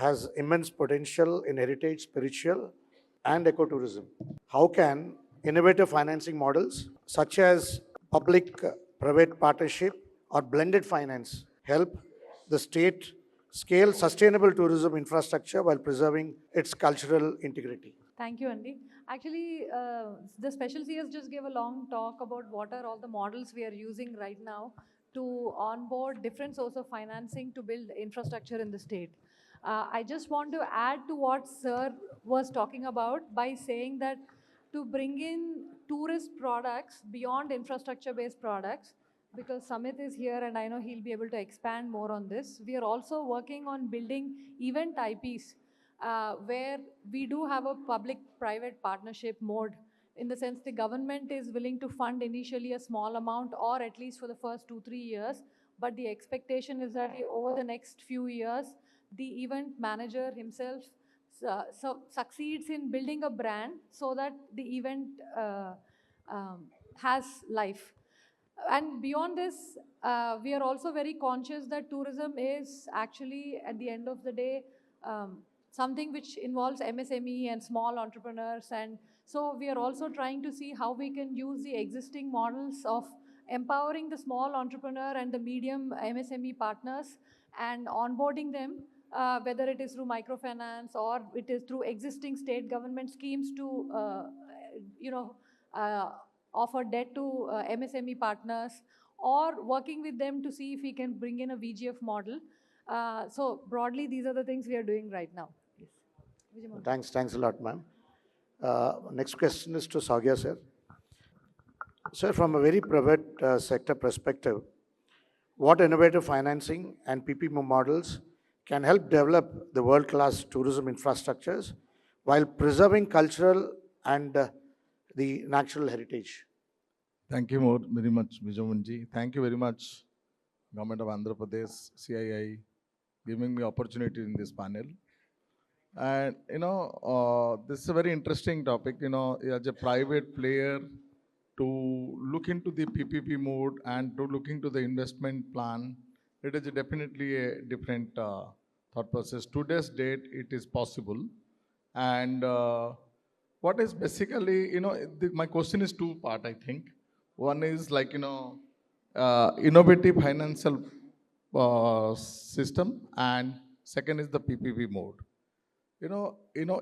has immense potential in heritage, spiritual, and ecotourism. How can innovative financing models such as public-private partnership or blended finance help the state scale sustainable tourism infrastructure while preserving its cultural integrity? Thank you, Andy. Actually, the special CS just gave a long talk about what are all the models we are using right now to onboard different sources of financing to build infrastructure in the state. I just want to add to what Sir was talking about by saying that to bring in tourist products beyond infrastructure-based products, because Samit is here and I know he'll be able to expand more on this. We are also working on building event IPs where we do have a public-private partnership mode, in the sense the government is willing to fund initially a small amount or at least for the first 2-3 years, but the expectation is that over the next few years, the event manager himself succeeds in building a brand so that the event has life. And beyond this, we are also very conscious that tourism is actually, at the end of the day, something which involves MSME and small entrepreneurs. And so we are also trying to see how we can use the existing models of empowering the small entrepreneur and the medium MSME partners and onboarding them, whether it is through microfinance or it is through existing state government schemes to, offer debt to MSME partners, or working with them to see if we can bring in a VGF model. So broadly, these are the things we are doing right now. Yes. Thanks a lot, ma'am. Next question is to Saugya, sir. Sir, from a very private sector perspective, what innovative financing and PPP models can help develop the world-class tourism infrastructures while preserving cultural and the natural heritage? Thank you very much, Vijayanji. Thank you very much, Government of Andhra Pradesh, CII, giving me opportunity in this panel. And this is a very interesting topic. As a private player, to look into the PPP mode and to look into the investment plan, it is definitely a different thought process. Today's date, it is possible. And what is basically, my question is two-part, I think. One is like, innovative financial system, and second is the PPP mode.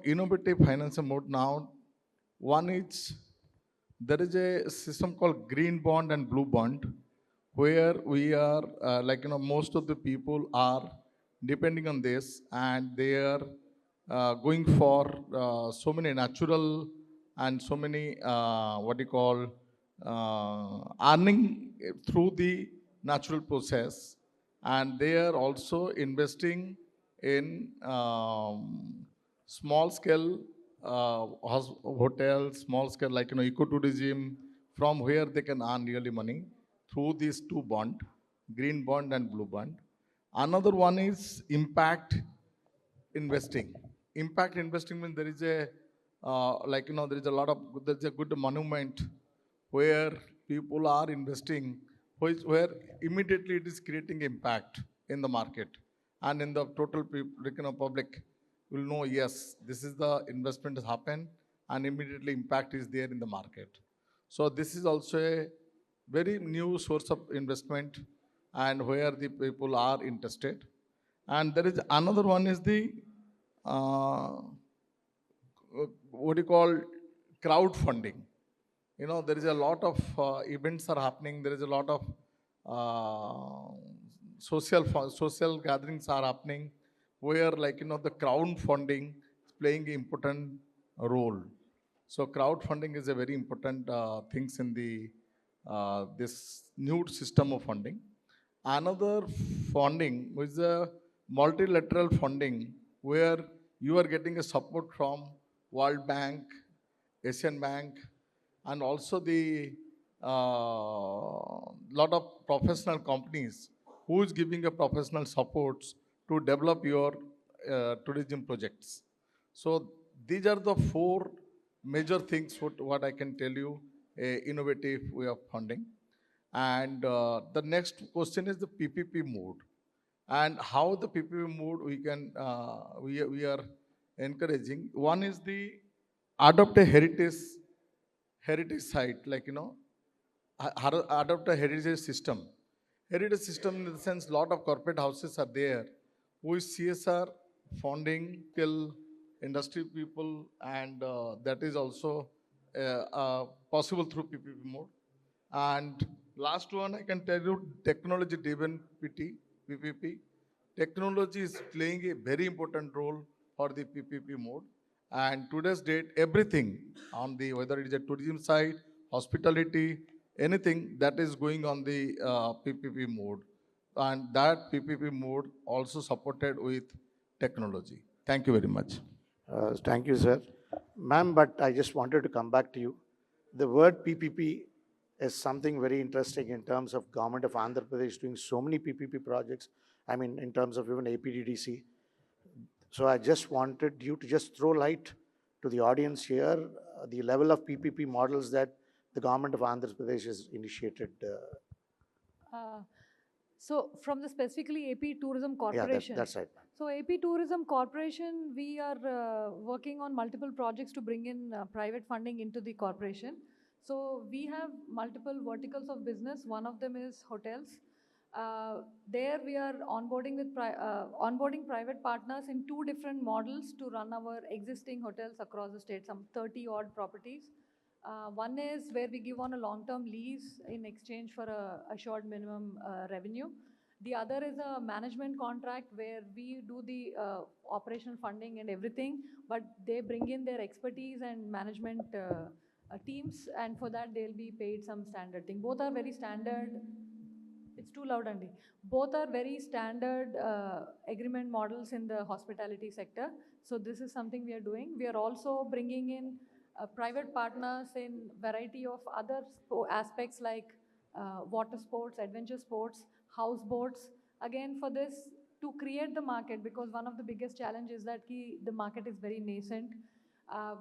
Innovative financial mode now, one is, there is a system called green bond and blue bond, where we are, most of the people are depending on this, and they are going for so many natural and so many, earning through the natural process. And they are also investing in small scale hotels, small scale ecotourism, from where they can earn really money through these two bonds, green bond and blue bond. Another one is impact investing. Impact investing means there is a there is a good monument where people are investing, where immediately it is creating impact in the market, and in the total public will know, yes, this is the investment has happened, and immediately impact is there in the market. So this is also a very new source of investment, and where the people are interested. And there is another one is the crowdfunding. There is a lot of events are happening. There is a lot of social gatherings are happening, where the crowdfunding is playing an important role. So crowdfunding is a very important things in the this new system of funding. Another funding is a multilateral funding, where you are getting a support from World Bank, Asian Bank, and also the lot of professional companies who is giving a professional supports to develop your tourism projects. So these are the four major things what I can tell you, a innovative way of funding. And the next question is the PPP mode. and how the PPP mode we can, we are encouraging. One is the adopt a heritage site, like, adopt a heritage system. Heritage system in the sense, lot of corporate houses are there who is CSR funding till industry people, and that is also possible through PPP mode. And last one, I can tell you, technology driven PPP. Technology is playing a very important role for the PPP mode. And today's date, everything on the, whether it is a tourism side, hospitality, anything that is going on the PPP mode. And that PPP mode also supported with technology. Thank you very much. Thank you, sir. Ma'am, but I just wanted to come back to you. The word PPP is something very interesting in terms of government of Andhra Pradesh doing so many PPP projects. I mean, in terms of even APDDC. So I just wanted you to just throw light to the audience here, the level of PPP models that the government of Andhra Pradesh has initiated. So from the specifically AP Tourism Yeah, Corporation. that's right. So AP Tourism Corporation, we are working on multiple projects to bring in private funding into the corporation. So we have multiple verticals of business. One of them is hotels. There we are onboarding with onboarding private partners in 2 different models to run our existing hotels across the state, some 30 odd properties. One is where we give on a long-term lease in exchange for a assured minimum revenue. The other is a management contract where we do the operational funding and everything, but they bring in their expertise and management teams, and for that they'll be paid some standard thing. Both are very standard. It's too loud, Andy. Both are very standard agreement models in the hospitality sector. So this is something we are doing. We are also bringing in private partners in variety of other aspects like water sports, adventure sports, houseboats. Again, for this, to create the market, because one of the biggest challenges is that the market is very nascent.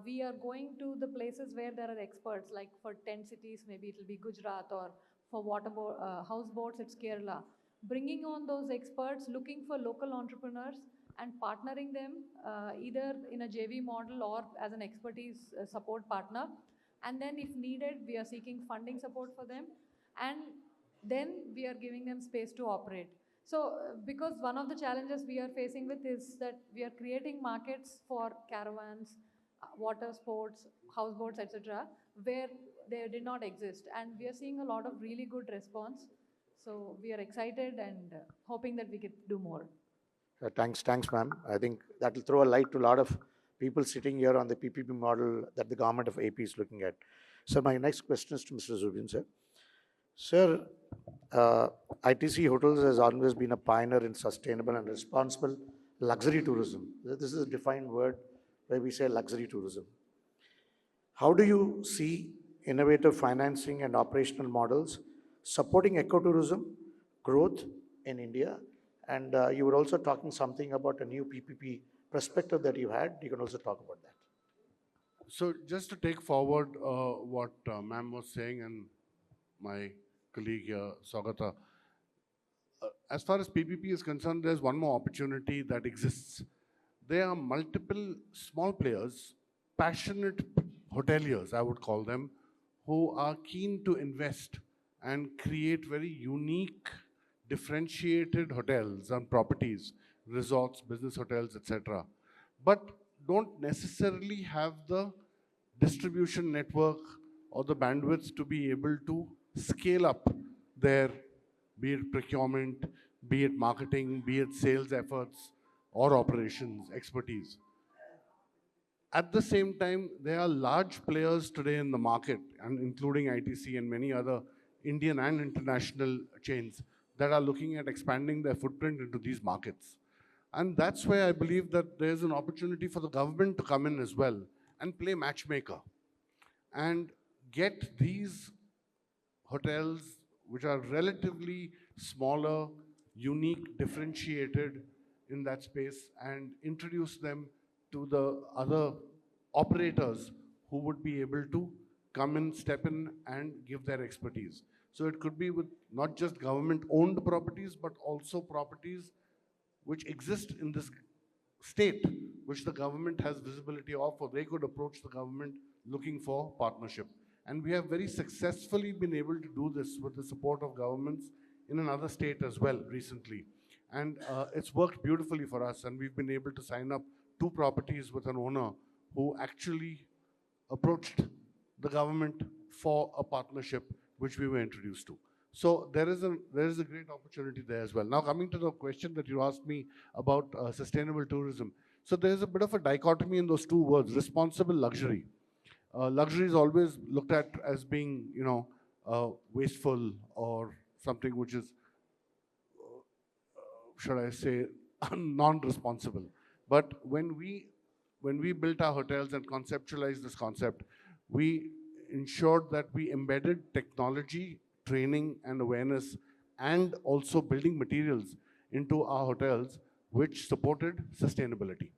We are going to the places where there are experts, like for 10 cities, maybe it will be Gujarat, or for houseboats, it's Kerala. Bringing on those experts, looking for local entrepreneurs and partnering them either in a JV model or as an expertise support partner. And then if needed, we are seeking funding support for them. And then we are giving them space to operate. So because one of the challenges we are facing with is that we are creating markets for caravans, water sports, houseboats, etc., where they did not exist. And we are seeing a lot of really good response. So we are excited and hoping that we could do more. Thanks, ma'am. I think that will throw a light to a lot of people sitting here on the PPP model that the government of AP is looking at. So my next question is to Mr. Zubin, sir. Sir, ITC Hotels has always been a pioneer in sustainable and responsible luxury tourism. This is a defined word where we say luxury tourism. How do you see innovative financing and operational models supporting ecotourism growth in India? And you were also talking something about a new PPP perspective that you had. You can also talk about that. So just to take forward what ma'am was saying and my colleague here, Saugata, as far as PPP is concerned, there's one more opportunity that exists. There are multiple small players, passionate hoteliers, I would call them, who are keen to invest and create very unique, differentiated hotels and properties, resorts, business hotels, etc., but don't necessarily have the distribution network or the bandwidth to be able to scale up their, be it procurement, be it marketing, be it sales efforts or operations expertise. At the same time, there are large players today in the market, and including ITC and many other Indian and international chains that are looking at expanding their footprint into these markets. And that's where I believe that there's an opportunity for the government to come in as well and play matchmaker and get these hotels, which are relatively smaller, unique, differentiated in that space, and introduce them to the other operators who would be able to come in, step in, and give their expertise. So it could be with not just government-owned properties, but also properties which exist in this state, which the government has visibility of, or they could approach the government looking for partnership. And we have very successfully been able to do this with the support of governments in another state as well recently. And it's worked beautifully for us, and we've been able to sign up 2 properties with an owner who actually approached the government for a partnership which we were introduced to. So there is a great opportunity there as well. Now coming to the question that you asked me about sustainable tourism. So there's a bit of a dichotomy in those 2 words, responsible luxury. Luxury is always looked at as being, wasteful or something which is, should I say, non-responsible. But when we built our hotels and conceptualized this concept, we ensured that we embedded technology, training and awareness, and also building materials into our hotels which supported sustainability.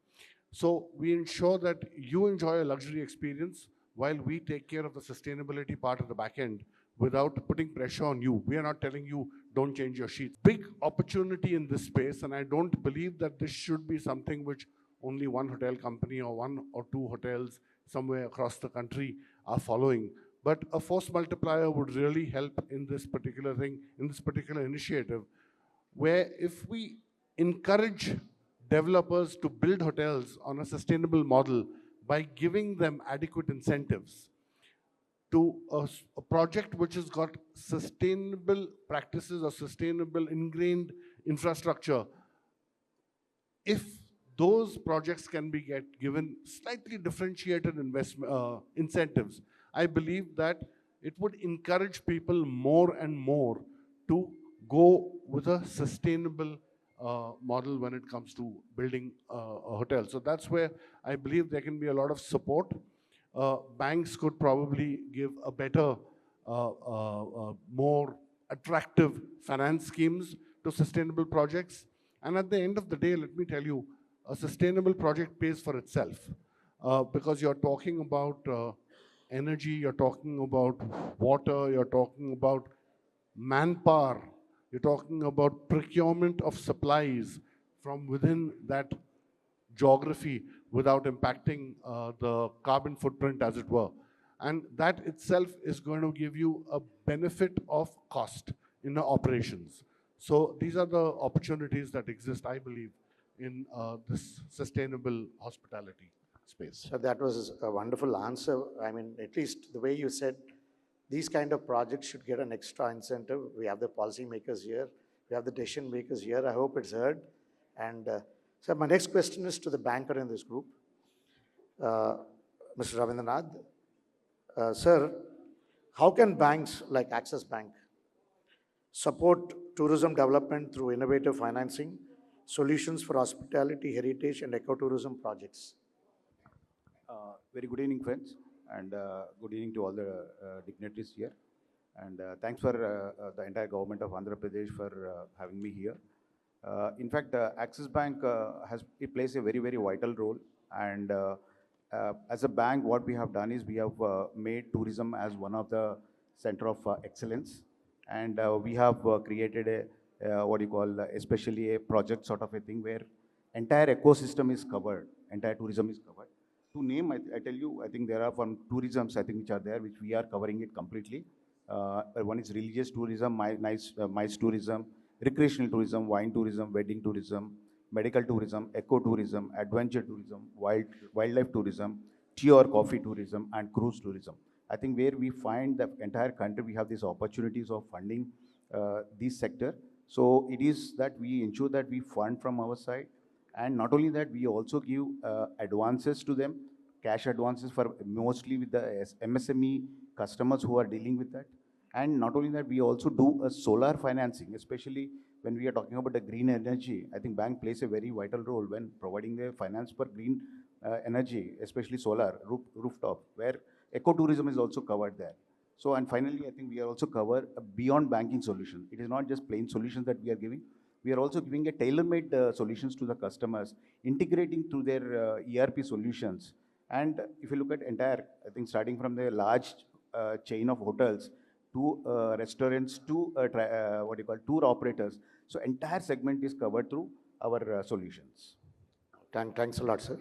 So we ensure that you enjoy a luxury experience while we take care of the sustainability part of the back end without putting pressure on you. We are not telling you, don't change your sheets. Big opportunity in this space, and I don't believe that this should be something which only one hotel company or 1 or 2 hotels somewhere across the country are following. But a force multiplier would really help in this particular thing, in this particular initiative, where if we encourage developers to build hotels on a sustainable model by giving them adequate incentives to a project which has got sustainable practices or sustainable ingrained infrastructure, if those projects can be given slightly differentiated incentives, I believe that it would encourage people more and more to go with a sustainable model when it comes to building a hotel. So that's where I believe there can be a lot of support. Banks could probably give a better, more attractive finance schemes to sustainable projects. And at the end of the day, let me tell you, a sustainable project pays for itself because you're talking about energy, you're talking about water, you're talking about manpower, you're talking about procurement of supplies from within that geography without impacting the carbon footprint, as it were. And that itself is going to give you a benefit of cost in the operations. So these are the opportunities that exist, I believe, in this sustainable hospitality space. So that was a wonderful answer. I mean, at least the way you said, these kind of projects should get an extra incentive. We have the policymakers here. We have the decision makers here. I hope it's heard. And so my next question is to the banker in this group, Mr. Ravindranath. Sir, how can banks like Axis Bank support tourism development through innovative financing, solutions for hospitality, heritage, and ecotourism projects? Very good evening, friends, and good evening to all the dignitaries here. And thanks for the entire government of Andhra Pradesh for having me here. In fact, Axis Bank it plays a very, very vital role. And as a bank, what we have done is we have made tourism as one of the center of excellence. And we have created a, what you call, especially a project sort of a thing where entire ecosystem is covered, entire tourism is covered. To name, I tell you, I think there are from tourisms, I think, which are there, which we are covering it completely. One is religious tourism, MICE tourism, recreational tourism, wine tourism, wedding tourism, medical tourism, ecotourism, adventure tourism, wildlife tourism, tea or coffee tourism, and cruise tourism. I think where we find the entire country, we have these opportunities of funding this sector. So it is that we ensure that we fund from our side. And not only that, we also give advances to them, cash advances for mostly with the MSME customers who are dealing with that. And not only that, we also do a solar financing, especially when we are talking about the green energy. I think bank plays a very vital role when providing the finance for green energy, especially solar, rooftop, where ecotourism is also covered there. So, and finally, I think we are also covered beyond banking solution. It is not just plain solutions that we are giving. We are also giving a tailor-made solutions to the customers, integrating through their ERP solutions. And if you look at entire, I think starting from the large chain of hotels to restaurants to what you call tour operators. So entire segment is covered through our solutions. Thanks a lot, sir.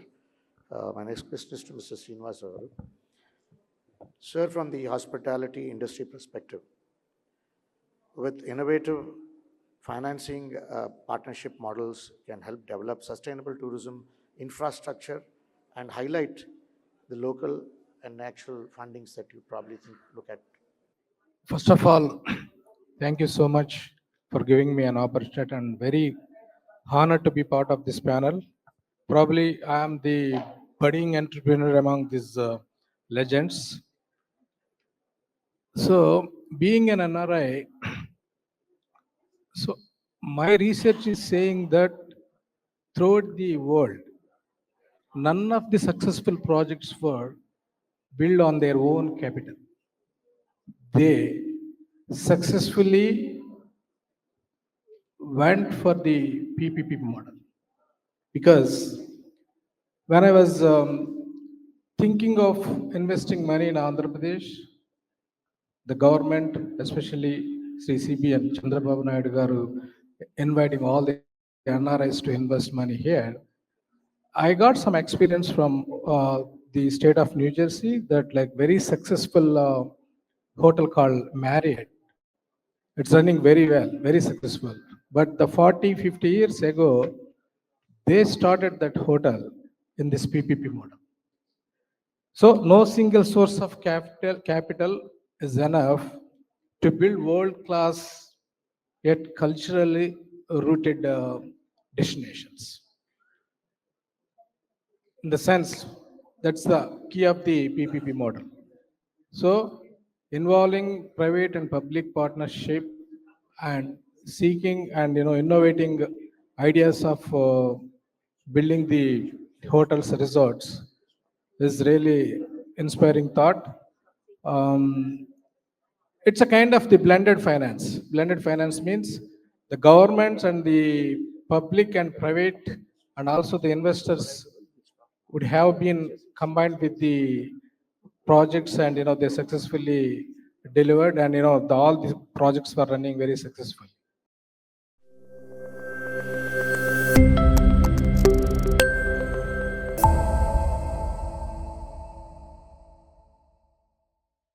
My next question is to Mr. Srinivas Avaru. Sir, from the hospitality industry perspective, with innovative financing partnership models can help develop sustainable tourism infrastructure and highlight the local and natural fundings that you probably look at. First of all, thank you so much for giving me an opportunity and very honored to be part of this panel. Probably I am the budding entrepreneur among these legends. So, being an NRI, so my research is saying that throughout the world, none of the successful projects were built on their own capital. They successfully went for the PPP model, because when I was thinking of investing money in Andhra Pradesh, the government, especially Sri CB and Chandrababu Naidu garu, inviting all the NRIs to invest money here, I got some experience from the state of New Jersey, that like very successful hotel called Marriott. It's running very well, very successful. But the 40, 50 years ago, they started that hotel in this PPP model. So no single source of capital is enough to build world-class yet culturally rooted destinations. In the sense, that's the key of the PPP model. So involving private and public partnership and seeking and innovating ideas of building the hotels, resorts is really inspiring thought. Um, it's a kind of the blended finance. Blended finance means the governments and the public and private and also the investors would have been combined with the projects, and they successfully delivered, and all the projects were running very successfully.